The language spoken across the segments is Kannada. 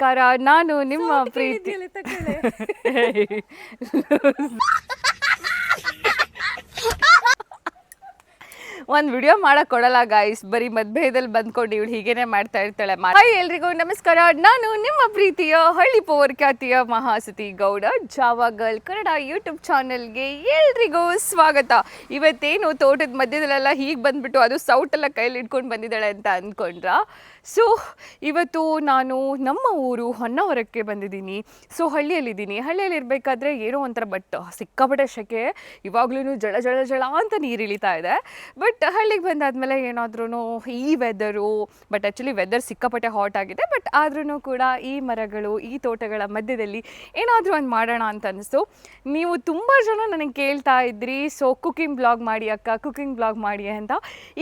ನಮಸ್ಕಾರ. ನಾನು ನಿಮ್ಮ ಪ್ರೀತಿ ಒಂದು ವಿಡಿಯೋ ಮಾಡಕ್ ಕೊಡಲ್ಲ ಗಾಯ್ಸ್, ಬರೀ ಮಧ್ಯದಲ್ಲಿ ಬಂದ್ಕೊಂಡು ಇವಳು ಹೀಗೇನೆ ಮಾಡ್ತಾ ಇರ್ತಾಳೆ. ಹಾಯ್ ಎಲ್ರಿಗೂ ನಮಸ್ಕಾರ. ನಾನು ನಿಮ್ಮ ಪ್ರೀತಿಯ ಹಳ್ಳಿ ಪವರ್ ಖ್ಯಾತಿಯ Mahasati Gowda Java girl Kannada YouTube ಚಾನೆಲ್ಗೆ ಎಲ್ರಿಗೂ ಸ್ವಾಗತ. ಇವತ್ತೇನು ತೋಟದ ಮಧ್ಯದಲ್ಲೆಲ್ಲ ಹೀಗೆ ಬಂದ್ಬಿಟ್ಟು ಅದು ಸೌಟೆಲ್ಲ ಕೈಲಿ ಇಟ್ಕೊಂಡು ಬಂದಿದ್ದಾಳೆ ಅಂತ ಅಂದ್ಕೊಂಡ್ರ. ಸೊ ಇವತ್ತು ನಾನು ನಮ್ಮ ಊರು ಹೊನ್ನಾವರಕ್ಕೆ ಬಂದಿದ್ದೀನಿ. ಸೊ ಹಳ್ಳಿಯಲ್ಲಿದ್ದೀನಿ. ಹಳ್ಳಿಯಲ್ಲಿ ಇರಬೇಕಾದ್ರೆ ಏನೋ ಒಂಥರ ಸಿಕ್ಕಾಪಟ್ಟೆ ಸೆಕೆ, ಇವಾಗ್ಲೂ ಜಳ ಜಳ ಜಳ ಅಂತ ನೀರು ಇಳಿತಾ ಇದೆ. ಬಟ್ ಹಳ್ಳಿಗೆ ಬಂದಾದ್ಮೇಲೆ ಏನಾದ್ರೂ ಈ ವೆದರು, ಬಟ್ ಆ್ಯಕ್ಚುಲಿ ವೆದರ್ ಸಿಕ್ಕಾಪಟ್ಟೆ ಹಾಟ್ ಆಗಿದೆ, ಬಟ್ ಆದ್ರೂ ಕೂಡ ಈ ಮರಗಳು, ಈ ತೋಟಗಳ ಮಧ್ಯದಲ್ಲಿ ಏನಾದರೂ ಒಂದು ಮಾಡೋಣ ಅಂತ ಅನಿಸ್ತು. ನೀವು ತುಂಬ ಜನ ನನಗೆ ಕೇಳ್ತಾ ಇದ್ರಿ, ಸೊ ಕುಕಿಂಗ್ ಬ್ಲಾಗ್ ಮಾಡಿ ಅಕ್ಕ, ಕುಕಿಂಗ್ ಬ್ಲಾಗ್ ಮಾಡಿ ಅಂತ.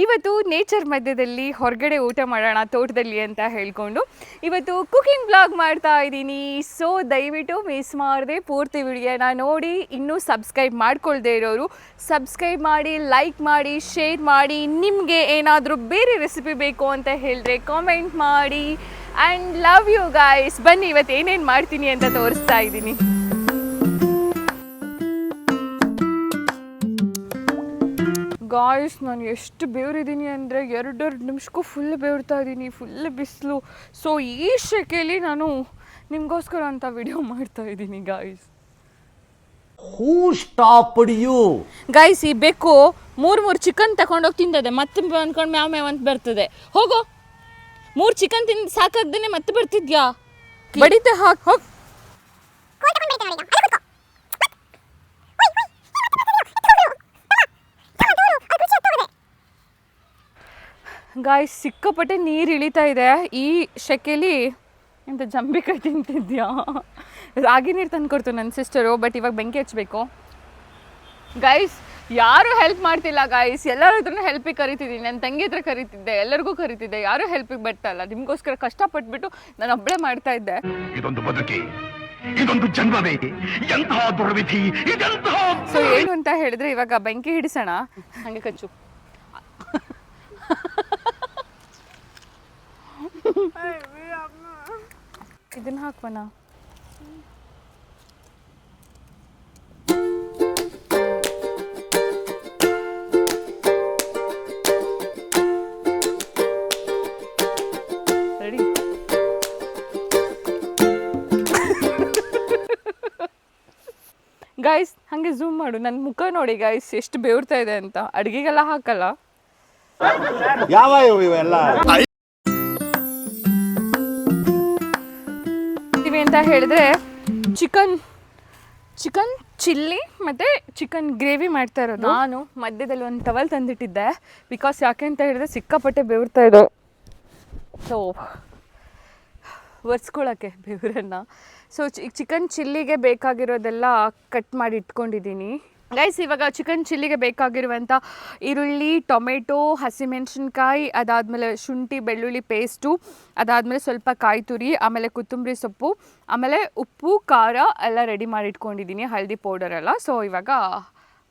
ಇವತ್ತು ನೇಚರ್ ಮಧ್ಯದಲ್ಲಿ ಹೊರಗಡೆ ಊಟ ಮಾಡೋಣ ತೋಟದಲ್ಲಿ ಅಂತ ಹೇಳ್ಕೊಂಡು ಇವತ್ತು ಕುಕಿಂಗ್ ಬ್ಲಾಗ್ ಮಾಡ್ತಾ ಇದ್ದೀನಿ. ಸೊ ದಯವಿಟ್ಟು ಮಿಸ್ ಮಾಡದೆ ಪೂರ್ತಿ ವಿಡಿಯೋನ ನೋಡಿ. ಇನ್ನೂ ಸಬ್ಸ್ಕ್ರೈಬ್ ಮಾಡ್ಕೊಳ್ದೇ ಇರೋರು ಸಬ್ಸ್ಕ್ರೈಬ್ ಮಾಡಿ, ಲೈಕ್ ಮಾಡಿ, ಶೇರ್ ಮಾಡಿ. ನಿಮಗೆ ಏನಾದರೂ ಬೇರೆ ರೆಸಿಪಿ ಬೇಕು ಅಂತ ಹೇಳಿದ್ರೆ ಕಾಮೆಂಟ್ ಮಾಡಿ. And love you guys. ಬನ್ನಿ ಇವತ್ತು ಏನೇನು ಮಾಡ್ತೀನಿ ಅಂತ ತೋರಿಸ್ತಾ ಇದ್ದೀನಿ. ಗಾಯ್ಸ್, ನಾನು ಎಷ್ಟು ಬೇವ್ರಿದ್ದೀನಿ ಅಂದರೆ 2 ನಿಮಿಷಕ್ಕೂ ಫುಲ್ ಬೇವ್ರ್ತಾ ಇದ್ದೀನಿ. ಫುಲ್ ಬಿಸಿಲು. ಸೊ ಈ ಸೆಕೆಯಲ್ಲಿ ನಾನು ನಿಮಗೋಸ್ಕರ ಅಂತ ವಿಡಿಯೋ ಮಾಡ್ತಾ ಇದ್ದೀನಿ guys. Who stopped you? Guys, ಈ ಬೇಕು 3 ಚಿಕನ್ ತಗೊಂಡೋಗಿ ತಿಂದದೆ, ಮತ್ತೆ ಅಂದ್ಕೊಂಡು ಮ್ಯಾವ್ ಮ್ಯಾವ್ ಅಂತ ಬರ್ತದೆ. ಹೋಗೋ, 3 ಚಿಕನ್ ತಿಂದು ಸಾಕಾಗ್ದೇನೆ ಮತ್ತೆ ಬರ್ತಿದ್ಯಾ? ಬಡಿತೆ ಹಾಕಿ ಹೋಗಿ. ಗಾಯ್ಸ್, ಸಿಕ್ಕಾಪಟ್ಟೆ ನೀರು ಇಳಿತಾ ಇದೆ ಈ ಸೆಕೆಲಿ. ಎಂತ ಜಂಬಿಕಾಯಿ ತಿಂತಿದ್ಯಾ? ರಾಗಿ ನೀರು ತಂದುಕೊಡ್ತು ನನ್ನ ಸಿಸ್ಟರು, ಬಟ್ ಇವಾಗ ಬೆಂಕಿ ಹಚ್ಚಬೇಕು. ಗೈಸ್, ಯಾರೂ ಹೆಲ್ಪ್ ಮಾಡ್ತಿಲ್ಲ ಗಾಯ್ಸ್. ಎಲ್ಲರ ಹತ್ರನೂ ಹೆಲ್ಪಿಗೆ ಕರಿತಿದ್ದೀನಿ. ನನ್ನ ತಂಗಿ ಹತ್ರ ಕರಿತಿದ್ದೆ, ಎಲ್ಲರಿಗೂ ಕರಿತಿದ್ದೆ, ಯಾರೂ ಹೆಲ್ಪಿಗೆ ಬರ್ತಾಯಿಲ್ಲ. ನಿಮಗೋಸ್ಕರ ಕಷ್ಟಪಟ್ಬಿಟ್ಟು ನಾನು ಒಬ್ಬಳೇ ಮಾಡ್ತಾ ಇದ್ದೆ. ಇದೊಂದು ಬದುಕಿ, ಇದೊಂದು ಜನ್ಮವೇ, ಎಂತಹ ದುರ್ವಿಧಿ, ಇದೆಂತಹ. ಸೊ ಏನು ಅಂತ ಹೇಳಿದ್ರೆ, ಇವಾಗ ಬೆಂಕಿ ಹಿಡಿಸೋಣ. ಹಂಗೆ ಕಚ್ಚು. ಇದನ್ನ ಹಾಕ್ವನ. ರೆಡಿ? ಗಾಯ್ಸ್, ಹಂಗೆ ಝೂಮ್ ಮಾಡು. ನನ್ನ ಮುಖ ನೋಡಿ ಗಾಯ್ಸ್, ಎಷ್ಟು ಬೇವ್ರ್ತಾ ಇದೆ ಅಂತ. ಅಡುಗೆಗೆಲ್ಲ ಹಾಕಲ್ಲ ಯಾವ ಇವೆಲ್ಲ ಅಂತ ಹೇಳಿದ್ರೆ ಚಿಕನ್ ಚಿಲ್ಲಿ ಮತ್ತು ಚಿಕನ್ ಗ್ರೇವಿ ಮಾಡ್ತಾ ಇರೋದು. ನಾನು ಮಧ್ಯದಲ್ಲಿ ಒಂದು ಟವಲ್ ತಂದಿಟ್ಟಿದ್ದೆ, ಬಿಕಾಸ್ ಯಾಕೆ ಅಂತ ಹೇಳಿದ್ರೆ ಸಿಕ್ಕಾಪಟ್ಟೆ ಬೆವ್ರ್ತಾ ಇದೆ. ಸೊ ಒರೆಸ್ಕೊಳ್ಳೋಕ್ಕೆ ಬೆವರನ್ನು. ಸೊ ಚಿಕನ್ ಚಿಲ್ಲಿಗೆ ಬೇಕಾಗಿರೋದೆಲ್ಲ ಕಟ್ ಮಾಡಿ ಇಟ್ಕೊಂಡಿದ್ದೀನಿ ಗೈಸ್. ಇವಾಗ ಚಿಕನ್ ಚಿಲ್ಲಿಗೆ ಬೇಕಾಗಿರುವಂಥ ಈರುಳ್ಳಿ, ಟೊಮೆಟೊ, ಹಸಿಮೆಣಸಿನ್ಕಾಯಿ, ಅದಾದಮೇಲೆ ಶುಂಠಿ ಬೆಳ್ಳುಳ್ಳಿ ಪೇಸ್ಟು, ಅದಾದಮೇಲೆ ಸ್ವಲ್ಪ ಕಾಯಿ ತುರಿ, ಆಮೇಲೆ ಕೊತ್ತಂಬರಿ ಸೊಪ್ಪು, ಆಮೇಲೆ ಉಪ್ಪು, ಖಾರ ಎಲ್ಲ ರೆಡಿ ಮಾಡಿ ಇಟ್ಕೊಂಡಿದ್ದೀನಿ, ಹಳದಿ ಪೌಡರ್ ಎಲ್ಲ. ಸೊ ಇವಾಗ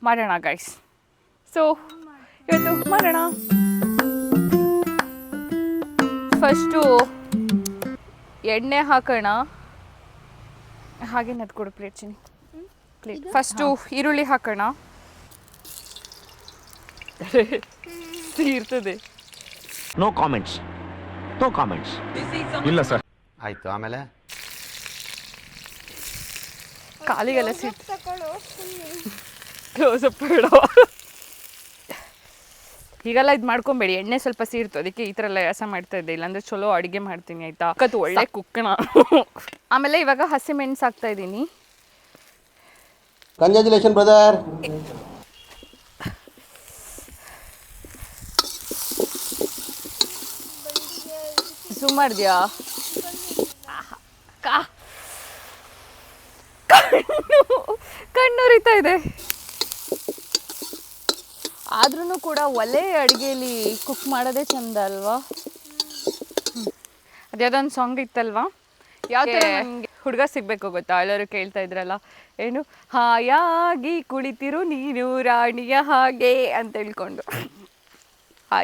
ಮಾಡೋಣ ಗೈಸ್. ಸೊ ಇವತ್ತು ಮಾಡೋಣ. ಫಸ್ಟು ಎಣ್ಣೆ ಹಾಕೋಣ. ಹಾಗೆ ನದ್ಕೊಡು ಪ್ಲೇಟ್ ಚಿನ್ನಿ. ಫಸ್ಟು ಈರುಳ್ಳಿ ಹಾಕೋಣ. ಇರ್ತದೆ. No comments, no comments. ಇಲ್ಲ ಸರ್. ಆಯ್ತು, ಆಮೇಲೆ ಕಾಲಿಗೆಲ್ಲ ಸಿಟ್ಟು. ಕ್ಲೋಸಪ್ ಬೇಡ. ಹೀಗೆಲ್ಲ ಇದು ಮಾಡ್ಕೊಬೇಡಿ, ಎಣ್ಣೆ ಸ್ವಲ್ಪ ಸೀರ್ತು, ಅದಕ್ಕೆ ಈ ಥರ ಎಲ್ಲ ರಸ ಮಾಡ್ತಾ ಇದ್ದೆ. ಇಲ್ಲಾಂದ್ರೆ ಚಲೋ ಅಡುಗೆ ಮಾಡ್ತೀನಿ ಆಯಿತಾ. ಕತ್ತು ಒಳ್ಳೆ ಕುಕ್ಕಣ. ಆಮೇಲೆ ಇವಾಗ ಹಸಿಮೆಣಸು ಹಾಕ್ತಾ ಇದ್ದೀನಿ. Congratulation brother. ಝೂಮ್ ಮಾಡಿದ್ಯಾ? ಕಣ್ಣುರಿತಾ ಇದೆ. ಆದ್ರೂ ಕೂಡ ಒಲೆ ಅಡುಗೆಯಲ್ಲಿ ಕುಕ್ ಮಾಡೋದೇ ಚಂದ ಅಲ್ವಾ? ಅದ್ಯಾವುದೊಂದು ಸಾಂಗ್ ಇತ್ತಲ್ವಾ, ಯಾವ ಥರ ನನಗೆ ಹುಡುಗ ಸಿಗಬೇಕು ಗೊತ್ತಾ? ಎಲ್ಲರೂ ಕೇಳ್ತಾ ಇದ್ರಲ್ಲ, ಏನು ಹಾಯಾಗಿ ಕುಳಿತಿರು ನೀನು ರಾಣಿಯ ಹಾಗೆ ಅಂತ ಹೇಳ್ಕೊಂಡು.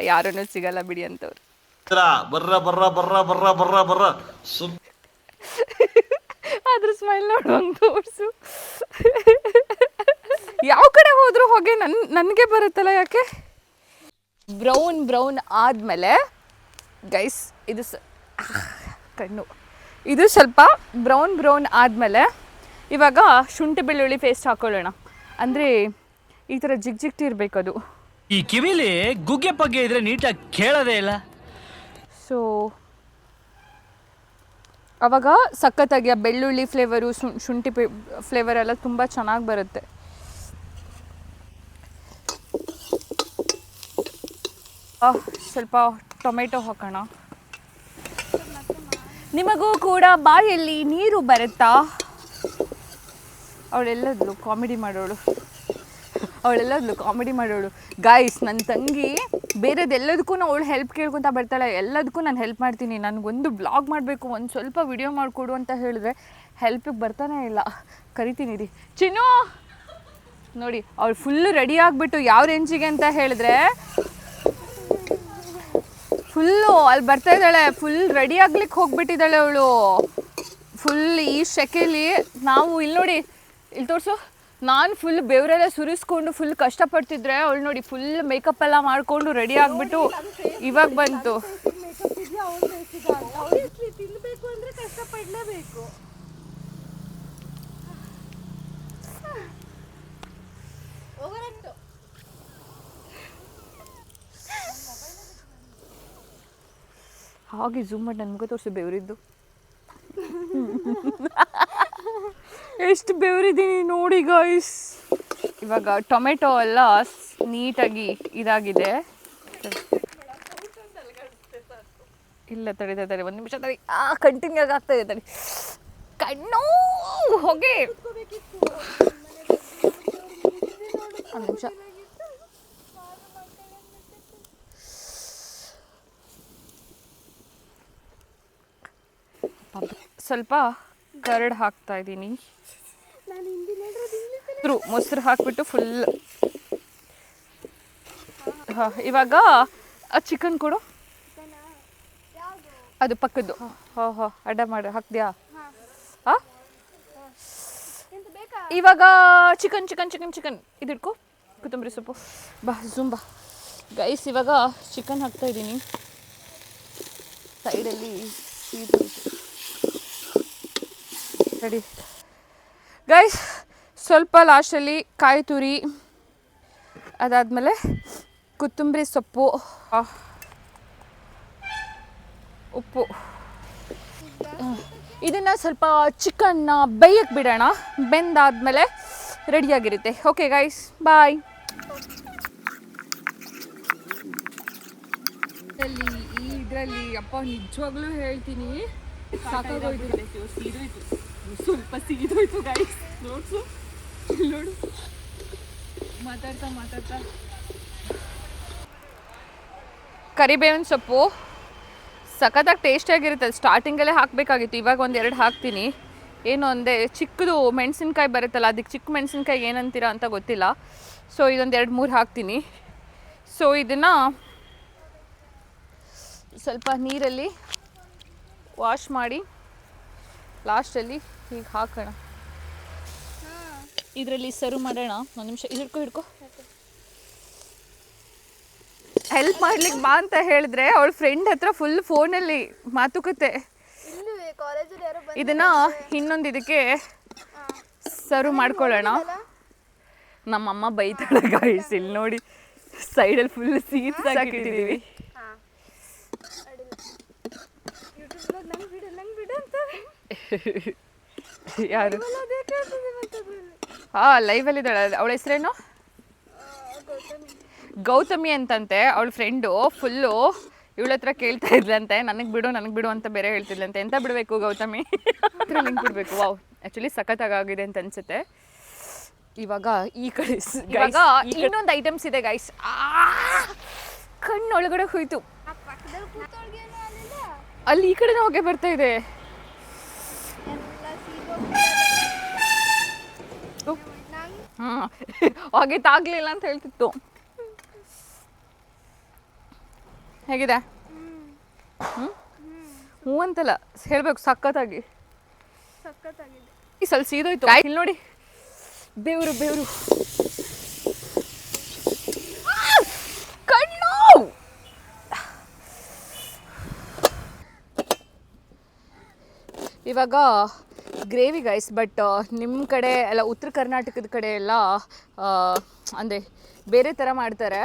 ಯಾರನ್ನೂ ಸಿಗಲ್ಲ ಬಿಡಿ ಅಂತವ್ರು. ಬರ್ರ ಬರ್ರ ಬರ್ರ ಬರ್ರ ಬರ್ರ ಬರ್ರ ಅದ್ರ ಸ್ಮೈಲ್ ನೋಡುವಂಗೆ ತೋರಿಸು. ಯಾವ ಕಡೆ ಹೋದರೂ ಹೊಗೆ ನನಗೆ ಬರುತ್ತಲ್ಲ ಯಾಕೆ? ಬ್ರೌನ್ ಆದಮೇಲೆ ಗೈಸ್ ಇದು ಕಣ್ಣು ಇದು ಸ್ವಲ್ಪ ಬ್ರೌನ್ ಆದಮೇಲೆ ಇವಾಗ ಶುಂಠಿ ಬೆಳ್ಳುಳ್ಳಿ ಪೇಸ್ಟ್ ಹಾಕೊಳ್ಳೋಣ. ಅಂದರೆ ಈ ಥರ ಜಿಗ್ಟಿ ಇರಬೇಕು ಅದು. ಈ ಕಿವಿಲಿ ಗುಗ್ಗೆ ಪಗ್ಗೆ ಇದ್ರೆ ನೀಟಾಗಿ ಕೇಳೋದೇ ಇಲ್ಲ. ಸೊ ಅವಾಗ ಸಖತ್ತಾಗಿ ಆ ಬೆಳ್ಳುಳ್ಳಿ ಫ್ಲೇವರು ಶುಂಠಿ ಫ್ಲೇವರ್ ಎಲ್ಲ ತುಂಬ ಚೆನ್ನಾಗಿ ಬರುತ್ತೆ. ಸ್ವಲ್ಪ ಟೊಮೆಟೊ ಹಾಕೋಣ. ನಿಮಗೂ ಕೂಡ ಬಾಯಲ್ಲಿ ನೀರು ಬರುತ್ತಾ? ಅವಳೆಲ್ಲದ್ಲು ಕಾಮಿಡಿ ಮಾಡೋಳು ಗಾಯ್ಸ್. ನನ್ನ ತಂಗಿ ಬೇರೆದೆಲ್ಲದಕ್ಕೂ ಅವಳು ಹೆಲ್ಪ್ ಕೇಳ್ಕೊತಾ ಬರ್ತಾಳೆ. ಎಲ್ಲದಕ್ಕೂ ನಾನು ಹೆಲ್ಪ್ ಮಾಡ್ತೀನಿ. ನನಗೊಂದು ಬ್ಲಾಗ್ ಮಾಡಬೇಕು, ಒಂದು ಸ್ವಲ್ಪ ವಿಡಿಯೋ ಮಾಡಿಕೊಡು ಅಂತ ಹೇಳಿದ್ರೆ ಹೆಲ್ಪಿಗೆ ಬರ್ತಾನೆ ಇಲ್ಲ. ಕರಿತೀನಿ ರೀ ಚಿನ್ನು. ನೋಡಿ ಅವಳು ಫುಲ್ಲು ರೆಡಿ ಆಗಿಬಿಟ್ಟು ಯಾವ ರೇಂಜಿಗೆ ಅಂತ ಹೇಳಿದ್ರೆ ಫುಲ್ಲು ಅಲ್ಲಿ ಬರ್ತಾ ಇದ್ದಾಳೆ. ಫುಲ್ ರೆಡಿ ಆಗ್ಲಿಕ್ಕೆ ಹೋಗ್ಬಿಟ್ಟಿದ್ದಾಳೆ ಅವಳು. ಫುಲ್ ಈ ಶೆಕೆಲಿ ನಾವು ಇಲ್ಲಿ ನೋಡಿ, ಇಲ್ಲಿ ತೋರಿಸು. ನಾನು ಫುಲ್ ಬೆವರೆಲ್ಲ ಸುರಿಸ್ಕೊಂಡು ಫುಲ್ ಕಷ್ಟಪಡ್ತಿದ್ರೆ ಅವಳು ನೋಡಿ ಫುಲ್ ಮೇಕಪ್ ಎಲ್ಲ ಮಾಡಿಕೊಂಡು ರೆಡಿ ಆಗಿಬಿಟ್ಟು ಇವಾಗ ಬಂತು. ಹಾಗೆ ಝೂಮ್ ಮಾಡಿ ನನಗೆ ತೋರಿಸು ಬೆವರಿದ್ದು. ಎಷ್ಟು ಬೆವರಿದ್ದೀನಿ ನೋಡಿ ಗಾಯ್ಸ್. ಇವಾಗ ಟೊಮೆಟೊ ಎಲ್ಲ ನೀಟಾಗಿ ಇದಾಗಿದೆ. ಇಲ್ಲ ತಡಿ ಒಂದು ನಿಮಿಷ ತಡಿ. ಕಂಟಿನ್ಯೂ ಆಗ್ತಾ ಇದೆ ತಡಿ. ಕಣ್ಣು ಹೋಗಿ ಒಂದು ನಿಮಿಷ. ಸ್ವಲ್ಪ ಕರ್ಡ್ ಹಾಕ್ತಾ ಇದ್ದೀನಿ. ಮೊಸರು ಹಾಕ್ಬಿಟ್ಟು ಫುಲ್. ಇವಾಗ ಚಿಕನ್ ಕೊಡು. ಅದು ಪಕ್ಕದ್ದು. ಅಡ್ಡ ಮಾಡಿ ಹಾಕ್ದ್ಯಾ? ಇವಾಗ ಚಿಕನ್ ಇದು ಇಟ್ಕೊ. ಕೊತ್ತಂಬರಿ ಸೊಪ್ಪು ಬಾ ಝೂಮ್ ಬಾ ಗೈಸ್. ಇವಾಗ ಚಿಕನ್ ಹಾಕ್ತಾ ಇದ್ದೀನಿ. ಸೈಡಲ್ಲಿ ರೆಡಿ ಗೈಸ್. ಸ್ವಲ್ಪ ಲಾಸ್ಟಲ್ಲಿ ಕಾಯಿ ತುರಿ, ಅದಾದಮೇಲೆ ಕೊತ್ತಂಬರಿ ಸೊಪ್ಪು, ಉಪ್ಪು. ಇದನ್ನು ಸ್ವಲ್ಪ ಚಿಕನ್ನ ಬೇಯಕ್ಕೆ ಬಿಡೋಣ. ಬೆಂದಾದಮೇಲೆ ರೆಡಿಯಾಗಿರುತ್ತೆ. ಓಕೆ ಗೈಸ್, ಬಾಯ್. ಇದರಲ್ಲಿ ಅಪ್ಪ ನಿಜವಾಗ್ಲೂ ಹೇಳ್ತೀನಿ ಸಾಕಾಗೋಯ್ತು. ಸ್ವಲ್ಪ ಸೀದೋಯ್ತು ಗೈಸ್. ನೋಡ್ಸು, ನೋಡು ಮಾತಾಡ್ತಾ ಕರಿಬೇವಿನ ಸೊಪ್ಪು ಸಖತ್ತಾಗಿ ಟೇಸ್ಟಿಯಾಗಿರುತ್ತೆ. ಸ್ಟಾರ್ಟಿಂಗಲ್ಲೇ ಹಾಕಬೇಕಾಗಿತ್ತು, ಇವಾಗ ಒಂದೆರಡು ಹಾಕ್ತೀನಿ. ಏನು ಅಂದೆ ಚಿಕ್ಕದು ಮೆಣಸಿನ್ಕಾಯಿ ಬರುತ್ತಲ್ಲ, ಅದಕ್ಕೆ ಚಿಕ್ಕ ಮೆಣಸಿನ್ಕಾಯಿ ಏನಂತೀರಾ ಅಂತ ಗೊತ್ತಿಲ್ಲ. ಸೊ ಇದೊಂದು 2-3 ಹಾಕ್ತೀನಿ. ಸೊ ಇದನ್ನು ಸ್ವಲ್ಪ ನೀರಲ್ಲಿ ವಾಶ್ ಮಾಡಿ ಲಾಸ್ಟಲ್ಲಿ ಹೀಗೆ ಹಾಕೋಣ. ಇದರಲ್ಲಿ ಸರ್ವ್ ಮಾಡೋಣ. ಒಂದು ನಿಮಿಷ ಹಿಡ್ಕೊ. ಹೆಲ್ಪ್ ಮಾಡ್ಲಿಕ್ಕೆ ಬಾ ಅಂತ ಹೇಳಿದ್ರೆ ಅವಳ ಫ್ರೆಂಡ್ ಹತ್ರ ಫುಲ್ ಫೋನಲ್ಲಿ ಮಾತುಕತೆ. ಇದನ್ನ ಇನ್ನೊಂದು ಇದಕ್ಕೆ ಸರ್ವ್ ಮಾಡ್ಕೊಳ್ಳೋಣ. ನಮ್ಮಮ್ಮ ಬೈತಾಳೆ ಗಾಯ್ಸ್. ಇಲ್ಲಿ ನೋಡಿ ಸೈಡಲ್ಲಿ ಫುಲ್ ಸೀಡ್ಸ್ ಹಾಕಿಟ್ಟಿದ್ದೀವಿ. ಯಾರು? ಲೈವಲ್ಲಿ ಇದ್ದಾಳೆ. ಅವಳ ಹೆಸರೇನು? ಗೌತಮಿ ಅಂತಂತೆ. ಅವಳ ಫ್ರೆಂಡು ಫುಲ್ಲು ಇವಳ ಹತ್ರ ಕೇಳ್ತಾ ಇದ್ಲಂತೆ, ನನಗೆ ಬಿಡು ಅಂತ ಬೇರೆ ಹೇಳ್ತಿದ್ಲಂತೆ. ಎಂತ ಬಿಡಬೇಕು ಗೌತಮಿ? ಲಿಂಕ್ ಬಿಡಬೇಕು. ವಾವ್, ಆ್ಯಕ್ಚುಲಿ ಸಖತ್ತಾಗಿದೆ ಅಂತ ಅನ್ಸುತ್ತೆ. ಇವಾಗ ಈ ಕಡೆ ಇವಾಗ ಇನ್ನೊಂದು ಐಟಮ್ಸ್ ಇದೆ ಗೈಸ್. ಕಣ್ಣೊಳಗಡೆ ಹೋಯ್ತು. ಅಲ್ಲಿ ಈ ಕಡೆನೂ ಹೊಗೆ ಬರ್ತಾ ಇದೆ. ಹೊಗೆ ತಾಗ್ಲಿಲ್ಲ ಅಂತ ಹೇಳ್ತಿತ್ತು. ಹೇಗಿದೆ? ಹ್ಞೂ ಅಂತಲ್ಲ ಹೇಳ್ಬೇಕು, ಸಖತ್ತಾಗಿ. ಈ ಸ್ವಲ್ಪ ಸೀದೋಯ್ತು ಇಲ್ಲಿ ನೋಡಿ ಬೇವ್ರು ಬೇವ್ರು ಕಣ್ಣು ಇವಾಗ ಗ್ರೇವಿ ಗೈಸ್ ಬಟ್ ನಿಮ್ಮ ಕಡೆ ಎಲ್ಲ ಉತ್ತರ ಕರ್ನಾಟಕದ ಕಡೆ ಎಲ್ಲ ಅಂದರೆ ಬೇರೆ ಥರ ಮಾಡ್ತಾರೆ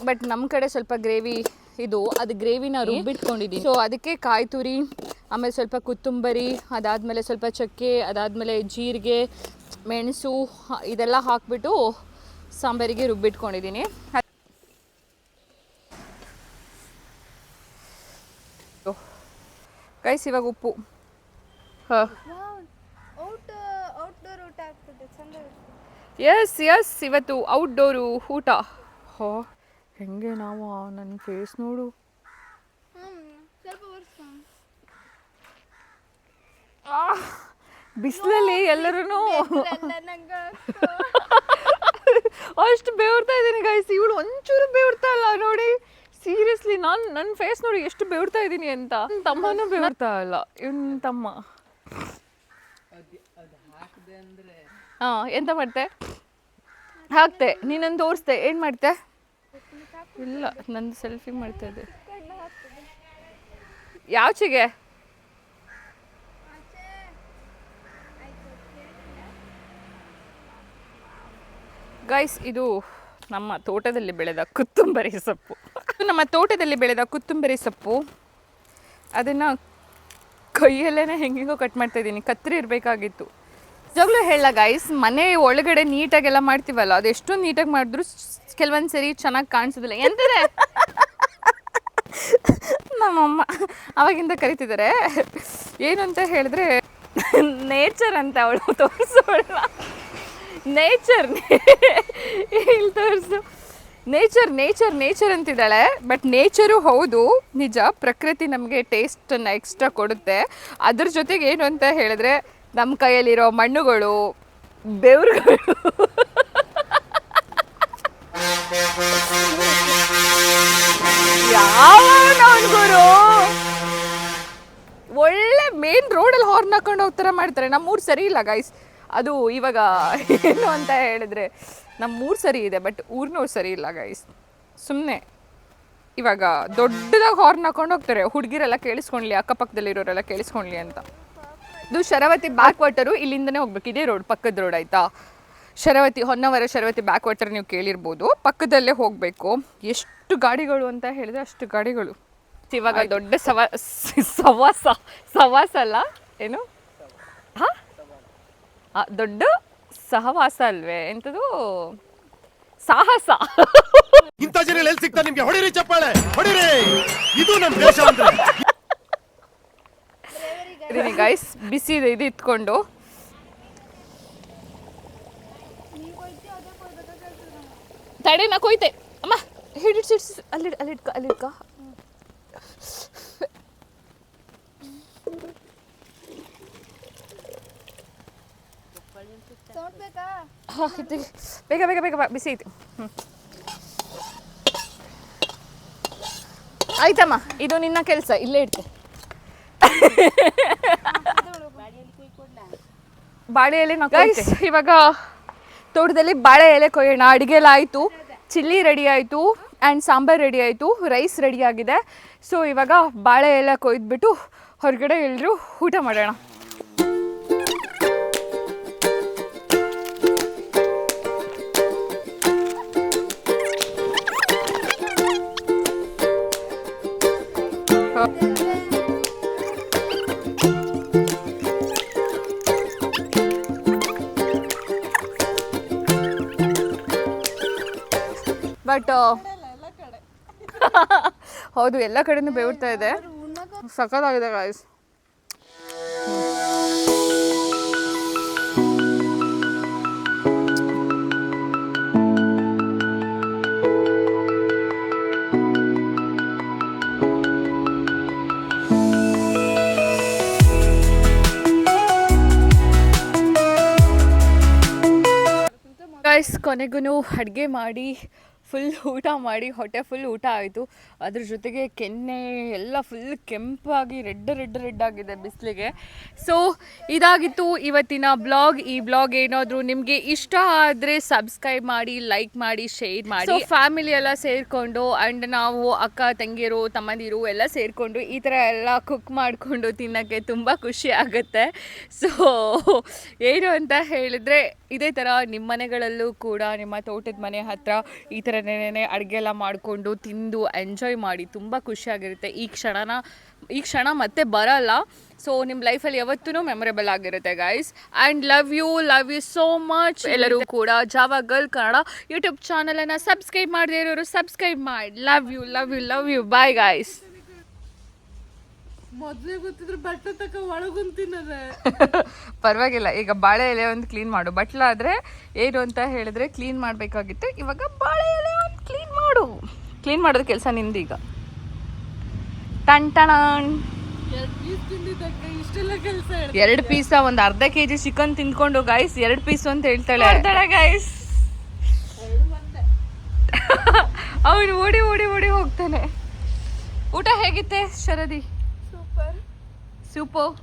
ಬಟ್ ನಮ್ಮ ಕಡೆ ಸ್ವಲ್ಪ ಗ್ರೇವಿ ಇದು ಅದು ಗ್ರೇವಿನ ರುಬ್ಬಿಟ್ಕೊಂಡಿದ್ದೀನಿ ಸೊ ಅದಕ್ಕೆ ಕಾಯಿ ತುರಿ ಆಮೇಲೆ ಸ್ವಲ್ಪ ಕೊತ್ತಂಬರಿ ಅದಾದಮೇಲೆ ಸ್ವಲ್ಪ ಚಕ್ಕೆ ಅದಾದಮೇಲೆ ಜೀರಿಗೆ ಮೆಣಸು ಇದೆಲ್ಲ ಹಾಕ್ಬಿಟ್ಟು ಸಾಂಬಾರಿಗೆ ರುಬ್ಬಿಟ್ಕೊಂಡಿದ್ದೀನಿ ಗೈಸ್ ಇವಾಗ ಉಪ್ಪು ಹಾಂ ಎಸ್ ಇವತ್ತು ಔಟ್ಡೋರು ಊಟ ಹೋ ಹೆಂಗೆ ನಾವು ನನ್ನ ಫೇಸ್ ನೋಡು ಬಿಸಿಲಲ್ಲಿ ಎಲ್ಲರೂ ಅಷ್ಟು ಬೇವ್ರ್ತಾ ಇದ್ದೀನಿ ಗೈಸ್ ಇವಳು ಒಂಚೂರು ಬೇವ್ರ್ತಾ ಇಲ್ಲ ನೋಡಿ ಸೀರಿಯಸ್ಲಿ ನನ್ನ ಫೇಸ್ ನೋಡಿ ಎಷ್ಟು ಬೇವ್ರ್ತಾ ಇದ್ದೀನಿ ಅಂತ ತಮ್ಮನೂ ಬೇವ್ರ್ತಾ ಇಲ್ಲ ಇವನ್ ತಮ್ಮ ಹಾಂ ಎಂತ ಮಾಡ್ತೆ ಹಾಕ್ತೆ ನೀನೊಂದು ತೋರಿಸ್ದೆ ಏನು ಮಾಡ್ತೆ ಇಲ್ಲ ನಂದು ಸೆಲ್ಫಿ ಮಾಡ್ತಾ ಇದ್ದೆ ಯಾವಚಿಗೆ ಗೈಸ್ ಇದು ನಮ್ಮ ತೋಟದಲ್ಲಿ ಬೆಳೆದ ಕೊತ್ತಂಬರಿ ಸೊಪ್ಪು ನಮ್ಮ ತೋಟದಲ್ಲಿ ಬೆಳೆದ ಕೊತ್ತಂಬರಿ ಸೊಪ್ಪು ಅದನ್ನು ಕೈಯಲ್ಲೇ ಹೆಂಗೆಂಗೋ ಕಟ್ ಮಾಡ್ತಾ ಇದ್ದೀನಿ ಕತ್ತರಿ ಇರಬೇಕಾಗಿತ್ತು ನಿಜವಾಗ್ಲೂ ಹೇಳ ಗೈಸ್ ಮನೆ ಒಳಗಡೆ ನೀಟಾಗೆಲ್ಲ ಮಾಡ್ತೀವಲ್ಲ ಅದು ಎಷ್ಟೊಂದು ನೀಟಾಗಿ ಮಾಡಿದ್ರು ಕೆಲವೊಂದು ಸರಿ ಚೆನ್ನಾಗಿ ಕಾಣಿಸೋದಿಲ್ಲ ಎಂದರೆ ನಮ್ಮಮ್ಮ ಅವಾಗಿಂದ ಕರಿತಿದ್ದಾರೆ ಏನು ಅಂತ ಹೇಳಿದ್ರೆ ನೇಚರ್ ಅಂತ ಅವಳು ತೋರಿಸೋಳ ನೇಚರ್ ಇಲ್ಲಿ ತೋರಿಸು ನೇಚರ್ ಅಂತಿದ್ದಾಳೆ ಬಟ್ ನೇಚರು ಹೌದು ನಿಜ ಪ್ರಕೃತಿ ನಮಗೆ ಟೇಸ್ಟನ್ನು ಎಕ್ಸ್ಟ್ರಾ ಕೊಡುತ್ತೆ ಅದ್ರ ಜೊತೆಗೆ ಏನು ಅಂತ ಹೇಳಿದ್ರೆ ನಮ್ಮ ಕೈಯಲ್ಲಿರೋ ಮಣ್ಣುಗಳು ಬೆವರುಗಳು ಯಾವನವನ್ಗುರು ಒಳ್ಳೆ ಮೇನ್ ರೋಡಲ್ಲಿ ಹಾರ್ನ್ ಹಾಕೊಂಡು ಹೋಗ್ತಾರ ಮಾಡ್ತಾರೆ ನಮ್ಮೂರು ಸರಿ ಇಲ್ಲ ಗೈಸ್ ಅದು ಇವಾಗ ಏನು ಅಂತ ಹೇಳಿದ್ರೆ ನಮ್ಮೂರು ಸರಿ ಇದೆ ಬಟ್ ಊರ್ನವ್ರು ಸರಿ ಇಲ್ಲ ಗೈಸ್ ಸುಮ್ಮನೆ ಇವಾಗ ದೊಡ್ಡದಾಗಿ ಹಾರ್ನ್ ಹಾಕೊಂಡು ಹೋಗ್ತಾರೆ ಹುಡುಗಿರೆಲ್ಲ ಕೇಳಿಸ್ಕೊಂಡ್ಲಿ ಅಕ್ಕಪಕ್ಕದಲ್ಲಿರೋರೆಲ್ಲ ಕೇಳಿಸ್ಕೊಂಡ್ಲಿ ಅಂತ ಇದು ಶರಾವತಿ ಬ್ಯಾಕ್ ವಾಟರು ಇಲ್ಲಿಂದನೇ ಹೋಗ್ಬೇಕು ಇದೇ ರೋಡ್ ಪಕ್ಕದ ರೋಡ್ ಆಯಿತಾ ಶರಾವತಿ ಹೊನ್ನಾವರ ಶರಾವತಿ ಬ್ಯಾಕ್ ವಾಟರ್ ನೀವು ಕೇಳಿರ್ಬೋದು ಪಕ್ಕದಲ್ಲೇ ಹೋಗಬೇಕು ಎಷ್ಟು ಗಾಡಿಗಳು ಅಂತ ಹೇಳಿದ್ರೆ ಅಷ್ಟು ಗಾಡಿಗಳು ಇವಾಗ ದೊಡ್ಡ ಸವಾಸ ಅಲ್ಲ ಏನು ಹಾಂ ದೊಡ್ಡ ಸಹವಾಸ ಅಲ್ವೇ ಎಂಥದ್ದು ಸಾಹಸ ಇಂಥ ಜನ ಎಲ್ಲಿ ಸಿಗ್ತಾ ನಿಮ್ಗೆ ಹೊಡಿರಿ ಚಪ್ಪಾಳೆ ಹೊಡಿರಿ ಇದು ನಮ್ಮ ದೇಶ ಅಂದ್ರೆ ಗೈಸ್ ಬಿಸಿ ಇದು ಇಟ್ಕೊಂಡು ತಡೆ ನಾ ಕೊಯ್ತೆ ಅಮ್ಮ ಹಿಡಿಡ್ಸಿ ಅಲ್ಲಿಡ್ಕ ಬೇಗ ಬಿಸಿ ಐತಿ ಆಯ್ತಮ್ಮ ಇದು ನಿನ್ನ ಕೆಲಸ ಇಲ್ಲೇ ಇಡ್ತೆ ಬಾಳೆ ಎಲೆ ಇವಾಗ ತೋಟದಲ್ಲಿ ಬಾಳೆ ಎಲೆ ಕೊಯ್ಯೋಣ ಅಡುಗೆ ಎಲ್ಲ ಆಯಿತು ಚಿಲ್ಲಿ ರೆಡಿ ಆಯಿತು ಆ್ಯಂಡ್ ಸಾಂಬಾರು ರೆಡಿ ಆಯಿತು ರೈಸ್ ರೆಡಿ ಆಗಿದೆ ಸೊ ಇವಾಗ ಬಾಳೆ ಎಲೆ ಕೊಯ್ದುಬಿಟ್ಟು ಹೊರಗಡೆ ಎಲ್ಲರೂ ಊಟ ಮಾಡೋಣ ಬಟ್ ಹೌದು ಎಲ್ಲ ಕಡೆನೂ ಬೇವ್ರ್ತಾ ಇದೆ ಸಖತ್ತಾಗಿದೆ ಗಾಯ್ಸ್ ಗೈಸ್ ಕೊನೆಗೂ ಅಡುಗೆ ಮಾಡಿ ಫುಲ್ ಊಟ ಮಾಡಿ ಹೊಟ್ಟೆ ಫುಲ್ ಊಟ ಆಯಿತು. ಅದ್ರ ಜೊತೆಗೆ ಕೆನ್ನೆ ಎಲ್ಲ ಫುಲ್ ಕೆಂಪಾಗಿ ರೆಡ್ ಆಗಿದೆ ಬಿಸಿಲಿಗೆ. ಸೊ ಇದಾಗಿತ್ತು ಇವತ್ತಿನ ಬ್ಲಾಗ್. ಈ ಬ್ಲಾಗ್ ಏನಾದರೂ ನಿಮಗೆ ಇಷ್ಟ ಆದರೆ ಸಬ್ಸ್ಕ್ರೈಬ್ ಮಾಡಿ, ಲೈಕ್ ಮಾಡಿ, ಶೇರ್ ಮಾಡಿ. ಸೊ ಫ್ಯಾಮಿಲಿ ಎಲ್ಲ ಸೇರಿಕೊಂಡು ಆ್ಯಂಡ್ ನಾವು ಅಕ್ಕ ತಂಗಿಯರು ತಮ್ಮಂದಿರು ಎಲ್ಲ ಸೇರಿಕೊಂಡು ಈ ಥರ ಎಲ್ಲ ಕುಕ್ ಮಾಡಿಕೊಂಡು ತಿನ್ನೋಕ್ಕೆ ತುಂಬ ಖುಷಿ ಆಗುತ್ತೆ. ಸೊ ಏನು ಅಂತ ಹೇಳಿದರೆ ಇದೇ ಥರ ನಿಮ್ಮ ಮನೆಗಳಲ್ಲೂ ಕೂಡ ನಿಮ್ಮ ತೋಟದ ಮನೆ ಹತ್ರ ಈ ಥರನೇ ಅಡುಗೆ ಎಲ್ಲ ಮಾಡಿಕೊಂಡು ತಿಂದು ಎಂಜಾಯ್ ಮಾಡಿ. ತುಂಬ ಖುಷಿಯಾಗಿರುತ್ತೆ. ಈ ಕ್ಷಣ ಮತ್ತೆ ಬರಲ್ಲ. ಸೊ ನಿಮ್ಮ ಲೈಫಲ್ಲಿ ಯಾವತ್ತೂ ಮೆಮೊರೇಬಲ್ ಆಗಿರುತ್ತೆ guys. And love you so much. ಎಲ್ಲರೂ ಕೂಡ ಜಾವಾ ಗರ್ಲ್ ಕನ್ನಡ ಯೂಟ್ಯೂಬ್ ಚಾನಲನ್ನು ಸಬ್ಸ್ಕ್ರೈಬ್ ಮಾಡದೇ ಇರೋರು ಸಬ್ಸ್ಕ್ರೈಬ್ ಮಾಡಿ. Love you bye guys. ಮೊದ್ಲೇ ಗೊತ್ತಿದ್ರೆ ಬಟ್ಟೆ ತಕ ಒಳಗುಂತಿನದೆ. ಪರವಾಗಿಲ್ಲ, ಈಗ ಬಾಳೆ ಎಲೆ ಒಂದು ಕ್ಲೀನ್ ಮಾಡು. ಬಟ್ಲಾದರೆ ಏನು ಅಂತ ಹೇಳಿದ್ರೆ ಕ್ಲೀನ್ ಮಾಡಬೇಕಾಗಿತ್ತು. ಇವಾಗ ಬಾಳೆ ಎಲೆ ಒಂದು ಕ್ಲೀನ್ ಮಾಡೋದು ಕೆಲಸ ನಿಂದೀಗ. ಟಣ್ ಟಣ್ 2 ಪೀಸ್ ತಿಂದಿದ್ದಕ್ಕ ಇಷ್ಟೆಲ್ಲ ಕೆಲಸ 2 ಪೀಸ ಒಂದು ಅರ್ಧ kg ಚಿಕನ್ ತಿಂದ್ಕೊಂಡು ಗೈಸ್ 2 ಪೀಸು ಅಂತ ಹೇಳ್ತಾಳೆ ಗೈಸ್. ಅವನು ಓಡಿ ಹೋಗ್ತಾನೆ. ಊಟ ಹೇಗಿತ್ತೆ ಶರದಿ? ಸೂಪರ್.